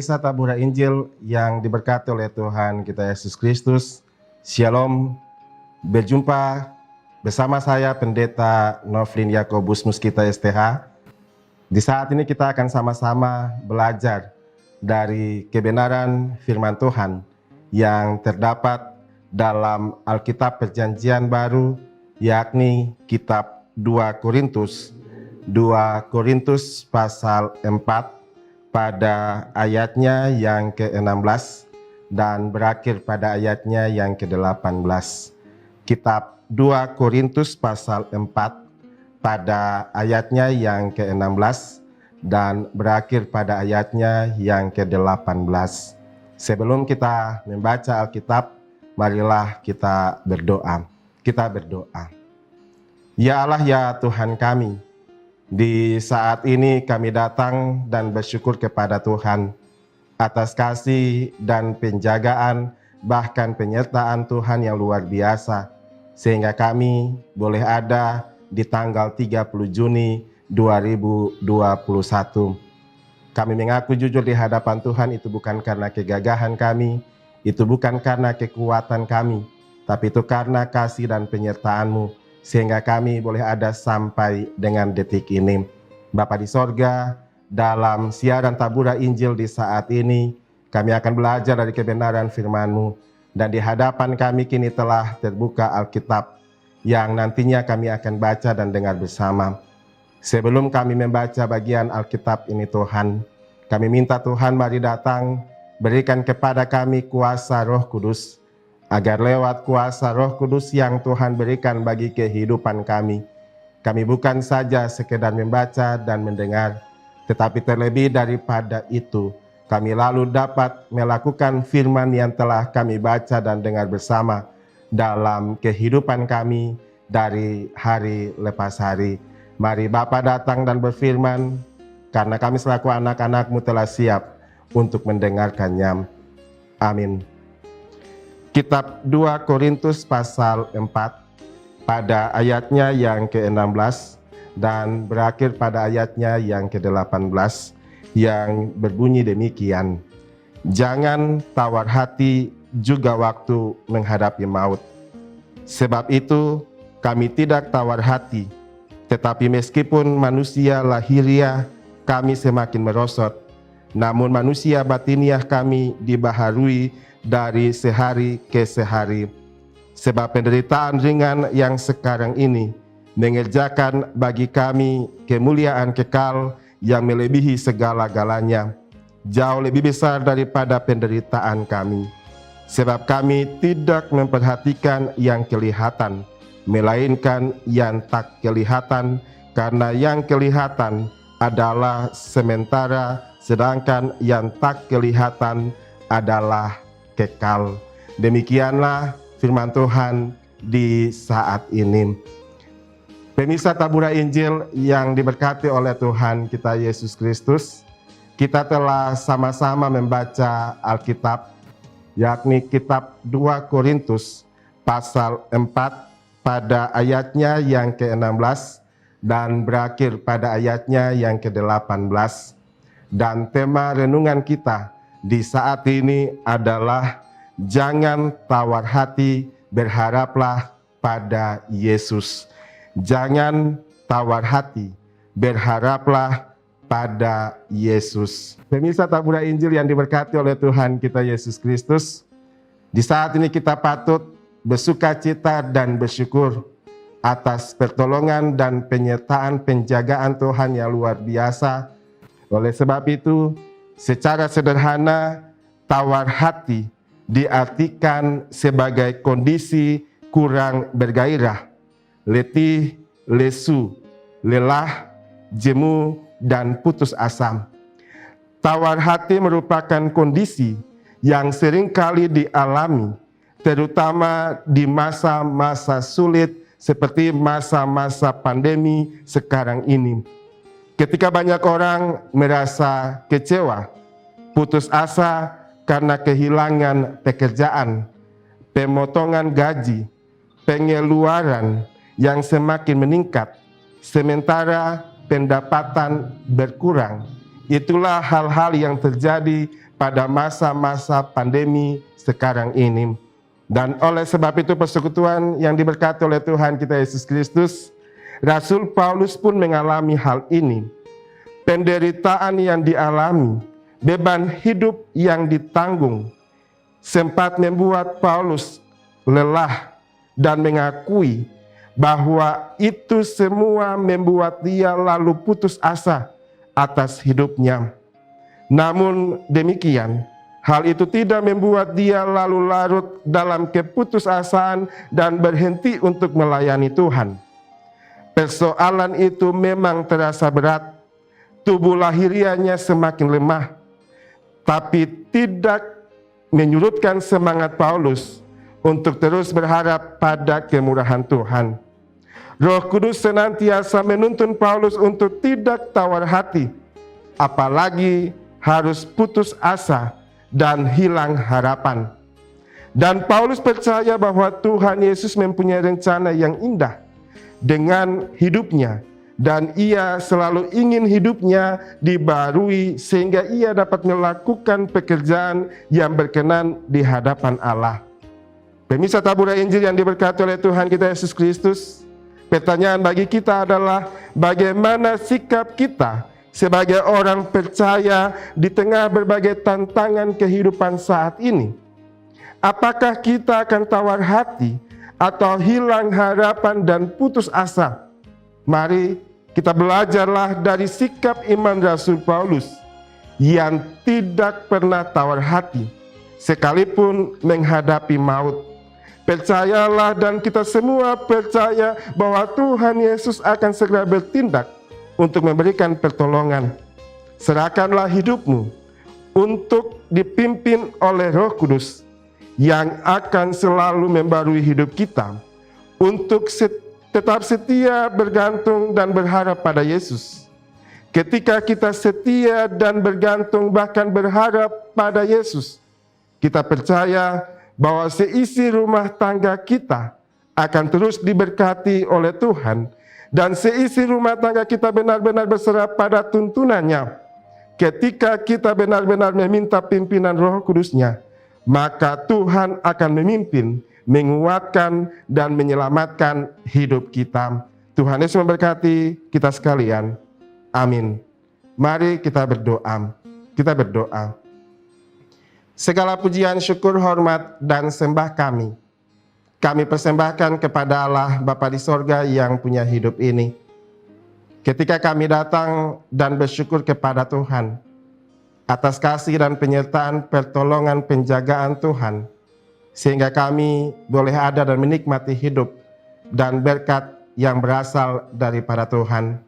Pemirsa Tabura Injil yang diberkati oleh Tuhan kita Yesus Kristus, Shalom. Berjumpa bersama saya Pendeta Novlin Yakobus Muskita STH. Di saat ini kita akan sama-sama belajar dari kebenaran firman Tuhan yang terdapat dalam Alkitab Perjanjian Baru, yakni kitab 2 Korintus pasal 4 pada ayatnya yang ke-16 dan berakhir pada ayatnya yang ke-18. Kitab 2 Korintus pasal 4 pada ayatnya yang ke-16 dan berakhir pada ayatnya yang ke-18. Sebelum kita membaca Alkitab, marilah kita berdoa. Kita berdoa. Ya Allah, ya Tuhan kami, di saat ini kami datang dan bersyukur kepada Tuhan atas kasih dan penjagaan, bahkan penyertaan Tuhan yang luar biasa, sehingga kami boleh ada di tanggal 30 Juni 2021. Kami mengaku jujur di hadapan Tuhan, itu bukan karena kegagahan kami, itu bukan karena kekuatan kami, tapi itu karena kasih dan penyertaan-Mu, sehingga kami boleh ada sampai dengan detik ini. Bapa di sorga, dalam siaran Tabura Injil di saat ini, kami akan belajar dari kebenaran firman-Mu, dan di hadapan kami kini telah terbuka Alkitab yang nantinya kami akan baca dan dengar bersama. Sebelum kami membaca bagian Alkitab ini Tuhan, kami minta Tuhan mari datang, berikan kepada kami kuasa Roh Kudus, agar lewat kuasa Roh Kudus yang Tuhan berikan bagi kehidupan kami bukan saja sekedar membaca dan mendengar, tetapi terlebih daripada itu, kami lalu dapat melakukan firman yang telah kami baca dan dengar bersama dalam kehidupan kami dari hari lepas hari. Mari Bapa datang dan berfirman, karena kami selaku anak-anak-Mu telah siap untuk mendengarkannya. Amin. Kitab 2 Korintus pasal 4 pada ayatnya yang ke-16 dan berakhir pada ayatnya yang ke-18 yang berbunyi demikian. Jangan tawar hati juga waktu menghadapi maut. Sebab itu kami tidak tawar hati, tetapi meskipun manusia lahiriah kami semakin merosot, namun manusia batiniah kami dibaharui dari sehari ke sehari. Sebab penderitaan ringan yang sekarang ini mengerjakan bagi kami kemuliaan kekal yang melebihi segala-galanya, jauh lebih besar daripada penderitaan kami. Sebab kami tidak memperhatikan yang kelihatan, melainkan yang tak kelihatan, karena yang kelihatan adalah sementara, sedangkan yang tak kelihatan adalah kekal. Demikianlah firman Tuhan di saat ini. Pemirsa Tabura Injil yang diberkati oleh Tuhan kita Yesus Kristus, kita telah sama-sama membaca Alkitab, yakni kitab 2 Korintus pasal 4 pada ayatnya yang ke-16 dan berakhir pada ayatnya yang ke-18. Dan tema renungan kita di saat ini adalah jangan tawar hati, berharaplah pada Yesus. Jangan tawar hati, berharaplah pada Yesus. Pemirsa Tabura Injil yang diberkati oleh Tuhan kita Yesus Kristus, di saat ini kita patut bersukacita dan bersyukur atas pertolongan dan penyertaan penjagaan Tuhan yang luar biasa. Oleh sebab itu, secara sederhana, tawar hati diartikan sebagai kondisi kurang bergairah, letih, lesu, lelah, jemu, dan putus asa. Tawar hati merupakan kondisi yang seringkali dialami, terutama di masa-masa sulit seperti masa-masa pandemi sekarang ini. Ketika banyak orang merasa kecewa, putus asa karena kehilangan pekerjaan, pemotongan gaji, pengeluaran yang semakin meningkat, sementara pendapatan berkurang. Itulah hal-hal yang terjadi pada masa-masa pandemi sekarang ini. Dan oleh sebab itu persekutuan yang diberkati oleh Tuhan kita Yesus Kristus, Rasul Paulus pun mengalami hal ini. Penderitaan yang dialami, beban hidup yang ditanggung, sempat membuat Paulus lelah dan mengakui bahwa itu semua membuat dia lalu putus asa atas hidupnya. Namun demikian, hal itu tidak membuat dia lalu larut dalam keputusasaan dan berhenti untuk melayani Tuhan. Persoalan itu memang terasa berat, tubuh lahiriahnya semakin lemah, tapi tidak menyurutkan semangat Paulus untuk terus berharap pada kemurahan Tuhan. Roh Kudus senantiasa menuntun Paulus untuk tidak tawar hati, apalagi harus putus asa dan hilang harapan. Dan Paulus percaya bahwa Tuhan Yesus mempunyai rencana yang indah dengan hidupnya, dan ia selalu ingin hidupnya dibarui sehingga ia dapat melakukan pekerjaan yang berkenan di hadapan Allah. Pemirsa tabura Injil yang diberkati oleh Tuhan kita Yesus Kristus, pertanyaan bagi kita adalah bagaimana sikap kita sebagai orang percaya di tengah berbagai tantangan kehidupan saat ini? Apakah kita akan tawar hati atau hilang harapan dan putus asa? Mari kita belajarlah dari sikap iman Rasul Paulus yang tidak pernah tawar hati sekalipun menghadapi maut. Percayalah dan kita semua percaya bahwa Tuhan Yesus akan segera bertindak untuk memberikan pertolongan. Serahkanlah hidupmu untuk dipimpin oleh Roh Kudus yang akan selalu membarui hidup kita untuk tetap setia bergantung dan berharap pada Yesus. Ketika kita setia dan bergantung bahkan berharap pada Yesus, kita percaya bahwa seisi rumah tangga kita akan terus diberkati oleh Tuhan, dan seisi rumah tangga kita benar-benar berserah pada tuntunannya. Ketika kita benar-benar meminta pimpinan Roh Kudus-Nya, maka Tuhan akan memimpin, menguatkan, dan menyelamatkan hidup kita. Tuhan Yesus memberkati kita sekalian. Amin. Mari kita berdoa. Kita berdoa. Segala pujian, syukur, hormat, dan sembah kami persembahkan kepada Allah Bapa di sorga yang punya hidup ini. Ketika kami datang dan bersyukur kepada Tuhan atas kasih dan penyertaan, pertolongan, penjagaan Tuhan, sehingga kami boleh ada dan menikmati hidup dan berkat yang berasal daripada Tuhan.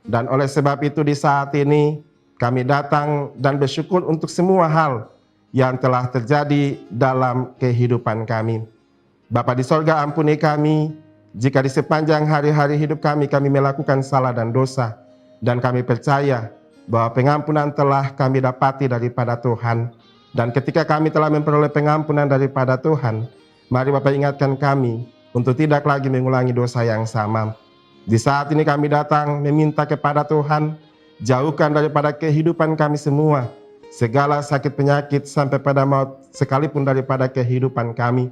Dan oleh sebab itu di saat ini kami datang dan bersyukur untuk semua hal yang telah terjadi dalam kehidupan kami. Bapa di sorga, ampuni kami jika di sepanjang hari-hari hidup kami melakukan salah dan dosa, dan kami percaya bahwa pengampunan telah kami dapati daripada Tuhan. Dan ketika kami telah memperoleh pengampunan daripada Tuhan, mari Bapa ingatkan kami untuk tidak lagi mengulangi dosa yang sama. Di saat ini kami datang meminta kepada Tuhan, jauhkan daripada kehidupan kami semua segala sakit penyakit sampai pada maut sekalipun daripada kehidupan kami.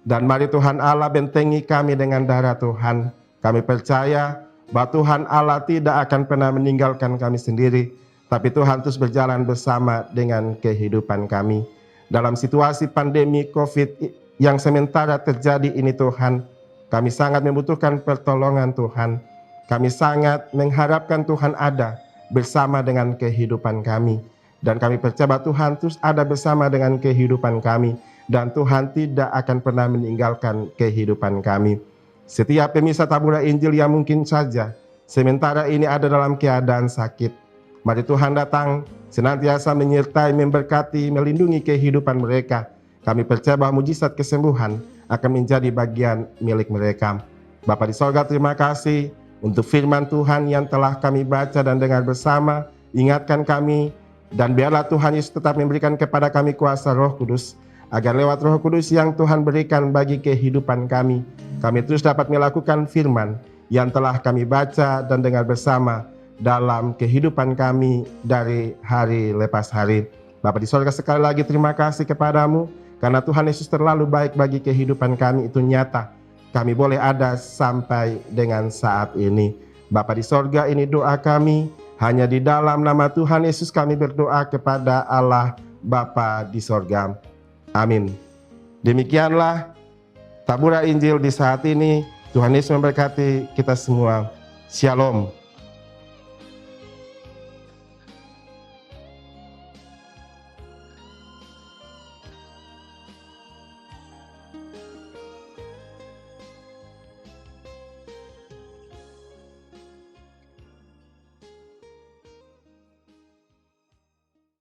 Dan mari Tuhan Allah bentengi kami dengan darah Tuhan. Kami percaya bahwa Tuhan Allah tidak akan pernah meninggalkan kami sendiri, tapi Tuhan terus berjalan bersama dengan kehidupan kami. Dalam situasi pandemi COVID yang sementara terjadi ini Tuhan, kami sangat membutuhkan pertolongan Tuhan. Kami sangat mengharapkan Tuhan ada bersama dengan kehidupan kami. Dan kami percaya bahwa Tuhan terus ada bersama dengan kehidupan kami. Dan Tuhan tidak akan pernah meninggalkan kehidupan kami. Setiap pemirsa tabura Injil yang mungkin saja sementara ini ada dalam keadaan sakit, mari Tuhan datang senantiasa menyertai, memberkati, melindungi kehidupan mereka. Kami percaya bahwa mujizat kesembuhan akan menjadi bagian milik mereka. Bapa di sorga, terima kasih untuk firman Tuhan yang telah kami baca dan dengar bersama. Ingatkan kami, dan biarlah Tuhan Yesus tetap memberikan kepada kami kuasa Roh Kudus, agar lewat Roh Kudus yang Tuhan berikan bagi kehidupan kami terus dapat melakukan firman yang telah kami baca dan dengar bersama dalam kehidupan kami dari hari lepas hari. Bapa di sorga, sekali lagi terima kasih kepadamu, karena Tuhan Yesus terlalu baik bagi kehidupan kami, itu nyata. Kami boleh ada sampai dengan saat ini. Bapa di sorga, ini doa kami, hanya di dalam nama Tuhan Yesus kami berdoa kepada Allah Bapa di sorga. Amin. Demikianlah Tabura Injil di saat ini. Tuhan Yesus memberkati kita semua. Shalom.